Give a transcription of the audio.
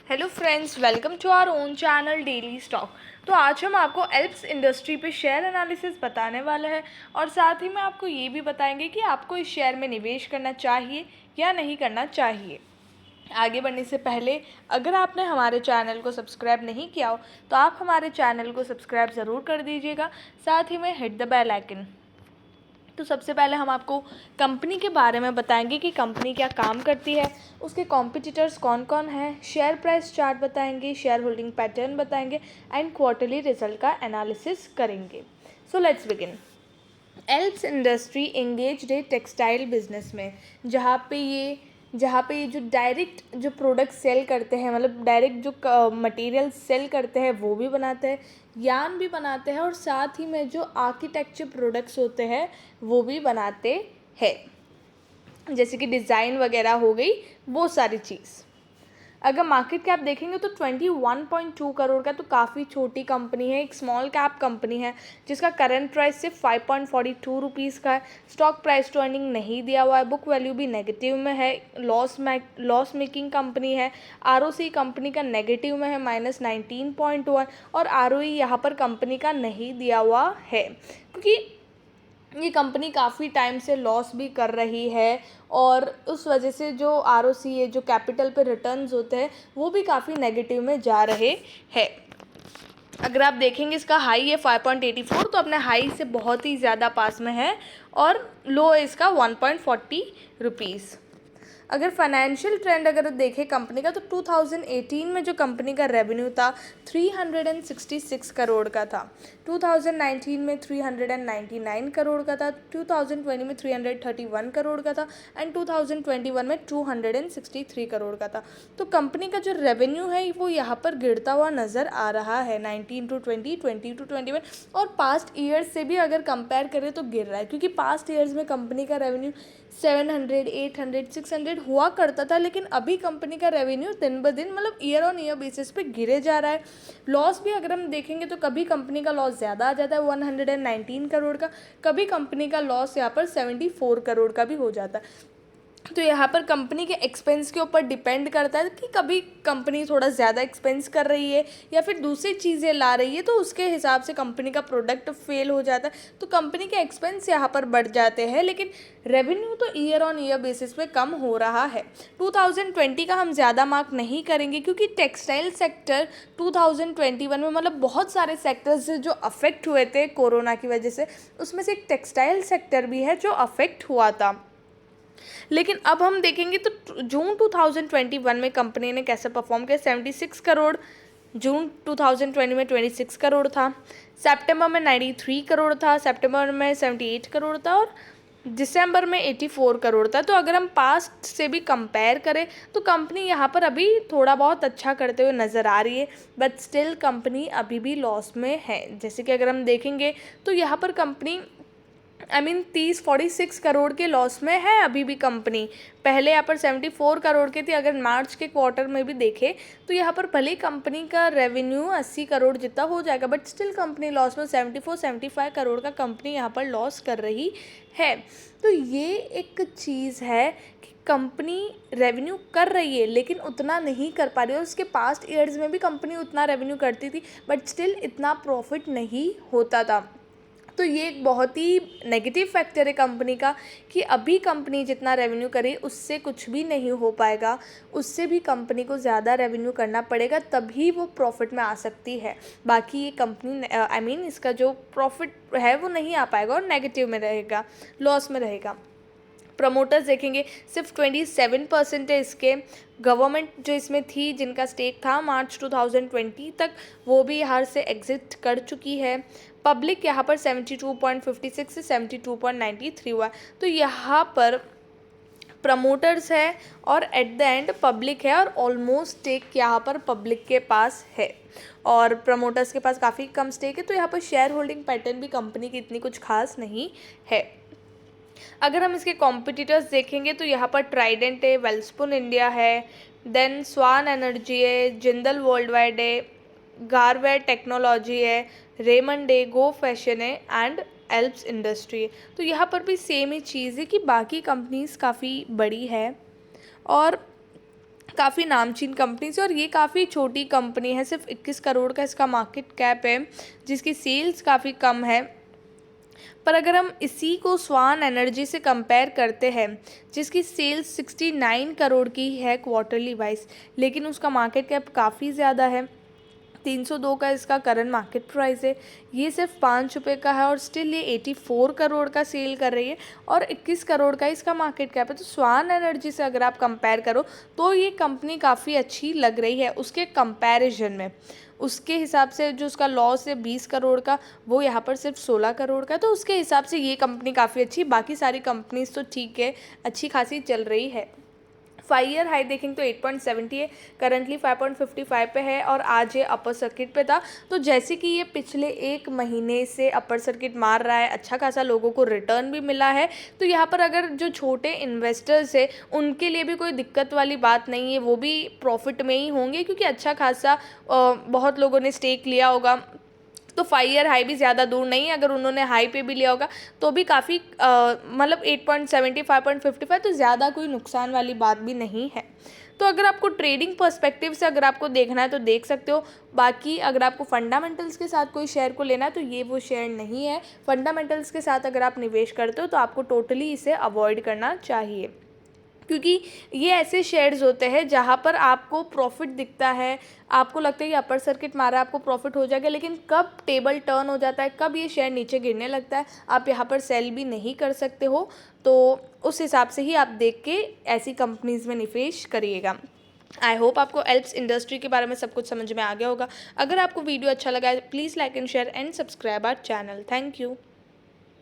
Hello friends, welcome to our own channel daily stock. तो आज हम आपको एल्प्स इंडस्ट्री पे शेयर एनालिसिस बताने वाले हैं और साथ ही में आपको ये भी बताएंगे कि आपको इस शेयर में निवेश करना चाहिए या नहीं करना चाहिए। आगे बढ़ने से पहले अगर आपने हमारे चैनल को सब्सक्राइब नहीं किया हो तो आप हमारे चैनल को सब्सक्राइब ज़रूर कर दीजिएगा, साथ ही में हिट द बेल आइकन। तो सबसे पहले हम आपको कंपनी के बारे में बताएंगे कि कंपनी क्या काम करती है, उसके कॉम्पिटिटर्स कौन कौन हैं, शेयर प्राइस चार्ट बताएंगे, शेयर होल्डिंग पैटर्न बताएंगे एंड क्वार्टरली रिजल्ट का एनालिसिस करेंगे। So let's begin. Alps industry engaged a textile business में, जहाँ पे ये जो डायरेक्ट जो प्रोडक्ट सेल करते हैं, मतलब डायरेक्ट जो मटेरियल सेल करते हैं वो भी बनाते हैं, यार्न भी बनाते हैं और साथ ही में जो आर्किटेक्चर प्रोडक्ट्स होते हैं वो भी बनाते हैं, जैसे कि डिज़ाइन वगैरह हो गई वो सारी चीज़। अगर मार्केट कैप देखेंगे तो 21.2 करोड़ का, तो काफ़ी छोटी कंपनी है, एक स्मॉल कैप कंपनी है जिसका करंट प्राइस सिर्फ 5.42 रुपीज़ का है। स्टॉक प्राइस टू अर्निंग नहीं दिया हुआ है, बुक वैल्यू भी नेगेटिव में है, लॉस मेकिंग कंपनी है। आरओसी कंपनी का नेगेटिव में है -19.1 और आरओई यहाँ पर कंपनी का नहीं दिया हुआ है, क्योंकि ये कंपनी काफ़ी टाइम से लॉस भी कर रही है और उस वजह से जो आरओसी है, जो कैपिटल पे रिटर्न्स होते हैं वो भी काफ़ी नेगेटिव में जा रहे हैं। अगर आप देखेंगे इसका हाई है 5.84, तो अपने हाई से बहुत ही ज़्यादा पास में है और लो है इसका 1.40 रुपीज़। अगर फाइनेंशियल ट्रेंड अगर देखें कंपनी का, तो 2018 में जो कंपनी का रेवेन्यू था 366 करोड़ का था, 2019 में 399 करोड़ का था, 2020 में 331 करोड़ का था एंड 2021 में 263 करोड़ का था। तो कंपनी का जो रेवेन्यू है वो यहाँ पर गिरता हुआ नज़र आ रहा है 19 to 20, 20 to 21, और पास्ट ईयर्स से भी अगर कंपेयर करें तो गिर रहा है, क्योंकि पास्ट ईयर्स में कंपनी का रेवेन्यू 700, 800, 600 हुआ करता था, लेकिन अभी कंपनी का रेवेन्यू दिन ब दिन, मतलब ईयर ऑन ईयर बेसिस पे गिरे जा रहा है। लॉस भी अगर हम देखेंगे तो कभी कंपनी का लॉस ज़्यादा आ जाता है 119 करोड़ का, कभी कंपनी का लॉस यहाँ पर 74 करोड़ का भी हो जाता है। तो यहाँ पर कंपनी के एक्सपेंस के ऊपर डिपेंड करता है कि कभी कंपनी थोड़ा ज़्यादा एक्सपेंस कर रही है या फिर दूसरी चीज़ें ला रही है, तो उसके हिसाब से कंपनी का प्रोडक्ट फेल हो जाता है, तो कंपनी के एक्सपेंस यहाँ पर बढ़ जाते हैं, लेकिन रेवेन्यू तो ईयर ऑन ईयर बेसिस पे कम हो रहा है। 2020 का हम ज़्यादा मार्क नहीं करेंगे, क्योंकि टेक्सटाइल सेक्टर 2021 में, मतलब बहुत सारे सेक्टर्स जो अफेक्ट हुए थे कोरोना की वजह से, उसमें से एक टेक्सटाइल सेक्टर भी है जो अफेक्ट हुआ था। लेकिन अब हम देखेंगे तो जून 2021 में कंपनी ने कैसे परफॉर्म किया। 76 करोड़ जून 2020 में 26 करोड़ था, सितंबर में 93 करोड़ था, सितंबर में 78 करोड़ था और दिसंबर में 84 करोड़ था। तो अगर हम पास्ट से भी कंपेयर करें तो कंपनी यहाँ पर अभी थोड़ा बहुत अच्छा करते हुए नज़र आ रही है, बट स्टिल कंपनी अभी भी लॉस में है। जैसे कि अगर हम देखेंगे तो यहाँ पर कंपनी 46 करोड़ के लॉस में है अभी भी कंपनी। पहले यहाँ पर 74 करोड़ की थी। अगर मार्च के क्वार्टर में भी देखें तो यहाँ पर भले कंपनी का रेवेन्यू 80 करोड़ जितना हो जाएगा, बट स्टिल कंपनी लॉस में 75 करोड़ का कंपनी यहाँ पर लॉस कर रही है। तो ये एक चीज़ है कि कंपनी रेवेन्यू कर रही है लेकिन उतना नहीं कर पा रही है। उसके पास्ट ईयर्स में भी कंपनी उतना रेवेन्यू करती थी, बट स्टिल इतना प्रॉफिट नहीं होता था। तो ये एक बहुत ही नेगेटिव फैक्टर है कंपनी का कि अभी कंपनी जितना रेवेन्यू करे उससे कुछ भी नहीं हो पाएगा, उससे भी कंपनी को ज़्यादा रेवेन्यू करना पड़ेगा तभी वो प्रॉफिट में आ सकती है। बाकी ये कंपनी इसका जो प्रॉफिट है वो नहीं आ पाएगा और नेगेटिव में रहेगा, लॉस में रहेगा। प्रमोटर्स देखेंगे सिर्फ 27% है इसके। गवर्नमेंट जो इसमें थी, जिनका स्टेक था मार्च 2020 तक, वो भी यहाँ से एग्जिट कर चुकी है। पब्लिक यहाँ पर 72.56 से 72.93 हुआ। तो यहाँ पर प्रमोटर्स है और एट द एंड पब्लिक है और ऑलमोस्ट स्टेक यहाँ पर पब्लिक के पास है और प्रमोटर्स के पास काफ़ी कम स्टेक है। तो यहाँ पर शेयर होल्डिंग पैटर्न भी कंपनी की इतनी कुछ खास नहीं है। अगर हम इसके कॉम्पिटिटर्स देखेंगे तो यहाँ पर ट्राइडेंट है, वेलस्पुन इंडिया है, देन स्वान एनर्जी है, जिंदल वर्ल्ड वाइड है, गारवेयर टेक्नोलॉजी है, रेमंड है, गो फैशन है एंड एल्प्स इंडस्ट्री है। तो यहाँ पर भी सेम ही चीज़ है कि बाकी कंपनीज काफ़ी बड़ी है और काफ़ी नामचीन कंपनी से, और ये काफ़ी छोटी कंपनी है, सिर्फ 21 करोड़ का इसका मार्केट कैप है, जिसकी सेल्स काफ़ी कम है। पर अगर हम इसी को स्वान एनर्जी से कंपेयर करते हैं, जिसकी सेल्स 69 करोड़ की है क्वार्टरली वाइज, लेकिन उसका मार्केट कैप काफ़ी ज़्यादा है, 302 का इसका करंट मार्केट प्राइस है, ये सिर्फ 5 रुपये का है, और स्टिल ये 84 करोड़ का सेल कर रही है, और 21 करोड़ का इसका मार्केट कैप है। तो स्वान एनर्जी से अगर आप कंपेयर करो तो ये कंपनी काफ़ी अच्छी लग रही है उसके कंपैरिजन में। उसके हिसाब से जो उसका लॉस है 20 करोड़ का, वो यहाँ पर सिर्फ 16 करोड़ का, तो उसके हिसाब से ये कंपनी काफ़ी अच्छी। बाकी सारी कंपनीज तो ठीक है, अच्छी खासी चल रही है। 5 ईयर हाई देखेंगे तो 8.70 है, करंटली 5.55 पे है, और आज ये अपर सर्किट पे था। तो जैसे कि ये पिछले 1 महीने से अपर सर्किट मार रहा है, अच्छा खासा लोगों को रिटर्न भी मिला है, तो यहाँ पर अगर जो छोटे इन्वेस्टर्स है उनके लिए भी कोई दिक्कत वाली बात नहीं है, वो भी प्रॉफिट में ही होंगे, क्योंकि अच्छा खासा बहुत लोगों ने स्टेक लिया होगा। तो 5 ईयर हाई भी ज़्यादा दूर नहीं है, अगर उन्होंने हाई पे भी लिया होगा तो भी काफ़ी मतलब 8.70 5.55, तो ज़्यादा कोई नुकसान वाली बात भी नहीं है। तो अगर आपको ट्रेडिंग पर्सपेक्टिव से अगर आपको देखना है तो देख सकते हो। बाकी अगर आपको फंडामेंटल्स के साथ कोई शेयर को लेना है तो ये वो शेयर नहीं है। फंडामेंटल्स के साथ अगर आप निवेश करते हो तो आपको टोटली इसे अवॉइड करना चाहिए, क्योंकि ये ऐसे शेयर्स होते हैं जहाँ पर आपको प्रॉफिट दिखता है, आपको लगता है कि अपर सर्किट मारा आपको प्रॉफिट हो जाएगा, लेकिन कब टेबल टर्न हो जाता है, कब ये शेयर नीचे गिरने लगता है, आप यहाँ पर सेल भी नहीं कर सकते हो। तो उस हिसाब से ही आप देख के ऐसी कंपनीज़ में निवेश करिएगा। आई होप आपको एल्प्स इंडस्ट्री के बारे में सब कुछ समझ में आ गया होगा। अगर आपको वीडियो अच्छा लगा है please like and share and subscribe our channel. Thank you.